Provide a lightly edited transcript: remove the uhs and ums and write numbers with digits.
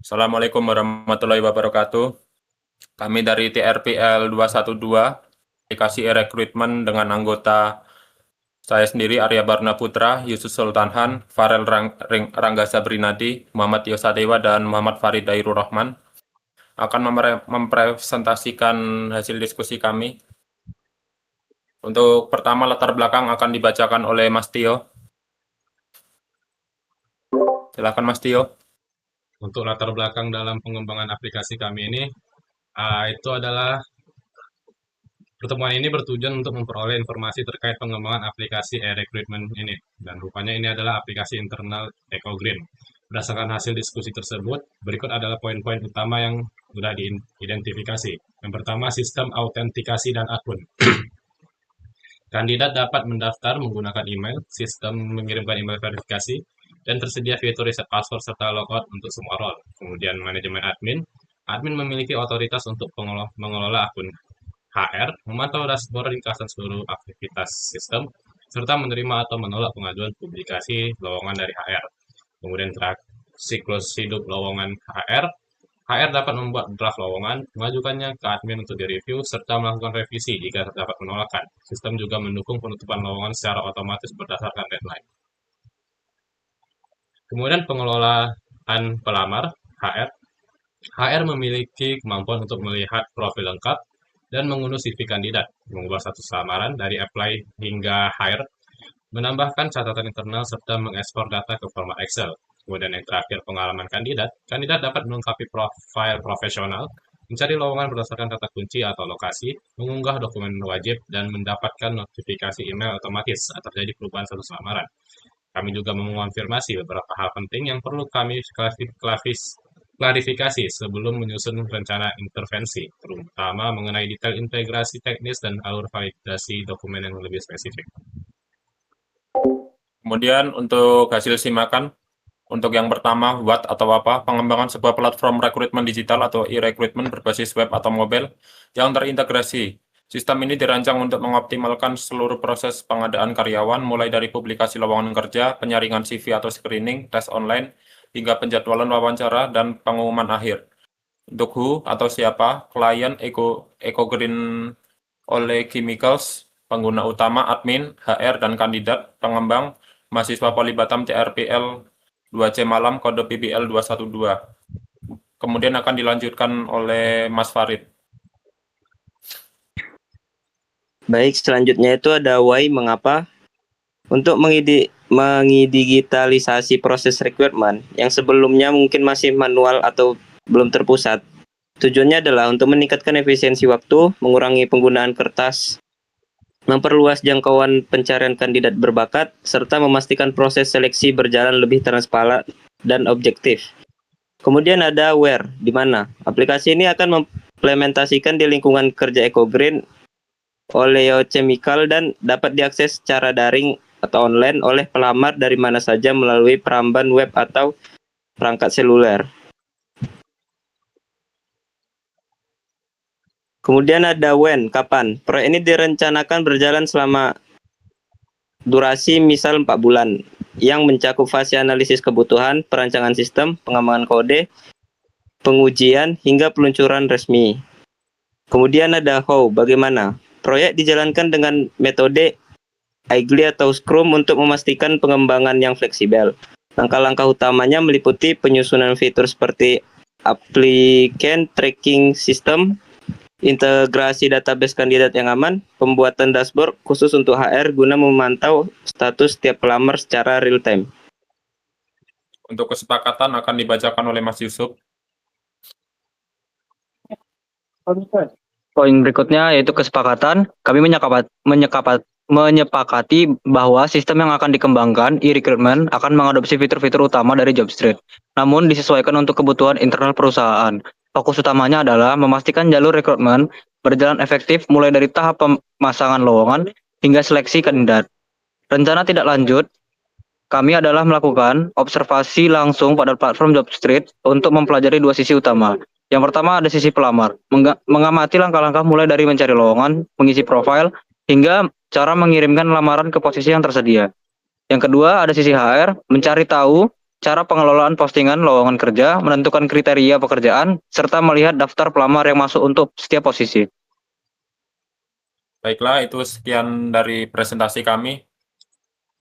Assalamualaikum warahmatullahi wabarakatuh. Kami dari TRPL 212, aplikasi e-recruitment dengan anggota saya sendiri Arya Barna Putra, Yusuf Sultanhan, Farel Rangga Sabrinadi, Muhammad Yosadewa, dan Muhammad Farid Dairur Rahman akan mempresentasikan hasil diskusi kami. Untuk pertama, latar belakang akan dibacakan oleh Mas Tio. Silakan Mas Tio. Untuk latar belakang dalam pengembangan aplikasi kami ini, itu adalah pertemuan ini bertujuan untuk memperoleh informasi terkait pengembangan aplikasi e-recruitment ini. Dan rupanya ini adalah aplikasi internal EcoGreen. Berdasarkan hasil diskusi tersebut, berikut adalah poin-poin utama yang sudah diidentifikasi. Yang pertama, sistem autentikasi dan akun. Kandidat dapat mendaftar menggunakan email, sistem mengirimkan email verifikasi, dan tersedia fitur reset password serta logout untuk semua role. Kemudian manajemen admin. Admin memiliki otoritas untuk mengelola akun HR, memantau dashboard ringkasan seluruh aktivitas sistem, serta menerima atau menolak pengajuan publikasi lowongan dari HR. Kemudian siklus hidup lowongan HR. HR dapat membuat draft lowongan, mengajukannya ke admin untuk direview, serta melakukan revisi jika terdapat penolakan. Sistem juga mendukung penutupan lowongan secara otomatis berdasarkan deadline. Kemudian pengelolaan pelamar HR. HR memiliki kemampuan untuk melihat profil lengkap dan mengunduh CV kandidat, mengubah status lamaran dari apply hingga hire, menambahkan catatan internal serta mengekspor data ke format Excel. Kemudian yang terakhir, pengalaman kandidat. Kandidat dapat melengkapi profil profesional, mencari lowongan berdasarkan kata kunci atau lokasi, mengunggah dokumen wajib, dan mendapatkan notifikasi email otomatis saat terjadi perubahan status lamaran. Kami juga mengonfirmasi beberapa hal penting yang perlu kami klarifikasi sebelum menyusun rencana intervensi, terutama mengenai detail integrasi teknis dan alur validasi dokumen yang lebih spesifik. Kemudian untuk hasil simakan, untuk yang pertama, what atau apa? Pengembangan sebuah platform rekrutmen digital atau e-recruitment berbasis web atau mobile yang terintegrasi. Sistem ini dirancang untuk mengoptimalkan seluruh proses pengadaan karyawan, mulai dari publikasi lowongan kerja, penyaringan CV atau screening, tes online, hingga penjadwalan wawancara dan pengumuman akhir. Untuk who atau siapa, klien EcoGreen oleh Chemicals, pengguna utama admin, HR, dan kandidat, pengembang, mahasiswa Polibatam TRPL 2C Malam, kode PBL 212. Kemudian akan dilanjutkan oleh Mas Farid. Baik, selanjutnya itu ada why, mengapa. Untuk mengdigitalisasi proses rekrutmen yang sebelumnya mungkin masih manual atau belum terpusat. Tujuannya adalah untuk meningkatkan efisiensi waktu, mengurangi penggunaan kertas, memperluas jangkauan pencarian kandidat berbakat, serta memastikan proses seleksi berjalan lebih transparan dan objektif. Kemudian ada where, di mana aplikasi ini akan mengimplementasikan di lingkungan kerja EcoGreen Oleochemical dan dapat diakses secara daring atau online oleh pelamar dari mana saja melalui peramban web atau perangkat seluler. Kemudian ada when, kapan. Proyek ini direncanakan berjalan selama durasi misal 4 bulan yang mencakup fase analisis kebutuhan, perancangan sistem, pengembangan kode, pengujian, hingga peluncuran resmi. Kemudian ada how, bagaimana. Proyek dijalankan dengan metode Agile atau Scrum untuk memastikan pengembangan yang fleksibel. Langkah-langkah utamanya meliputi penyusunan fitur seperti applicant tracking system, integrasi database kandidat yang aman, pembuatan dashboard khusus untuk HR guna memantau status setiap pelamar secara real time. Untuk kesepakatan akan dibacakan oleh Mas Yusuf. Poin berikutnya yaitu kesepakatan. Kami menyepakati bahwa sistem yang akan dikembangkan, e-recruitment, akan mengadopsi fitur-fitur utama dari JobStreet, namun disesuaikan untuk kebutuhan internal perusahaan. Fokus utamanya adalah memastikan jalur rekrutmen berjalan efektif mulai dari tahap pemasangan lowongan hingga seleksi kandidat. Rencana tidak lanjut, kami adalah melakukan observasi langsung pada platform JobStreet untuk mempelajari dua sisi utama. Yang pertama ada sisi pelamar, mengamati langkah-langkah mulai dari mencari lowongan, mengisi profil, hingga cara mengirimkan lamaran ke posisi yang tersedia. Yang kedua ada sisi HR, mencari tahu cara pengelolaan postingan lowongan kerja, menentukan kriteria pekerjaan, serta melihat daftar pelamar yang masuk untuk setiap posisi. Baiklah, itu sekian dari presentasi kami.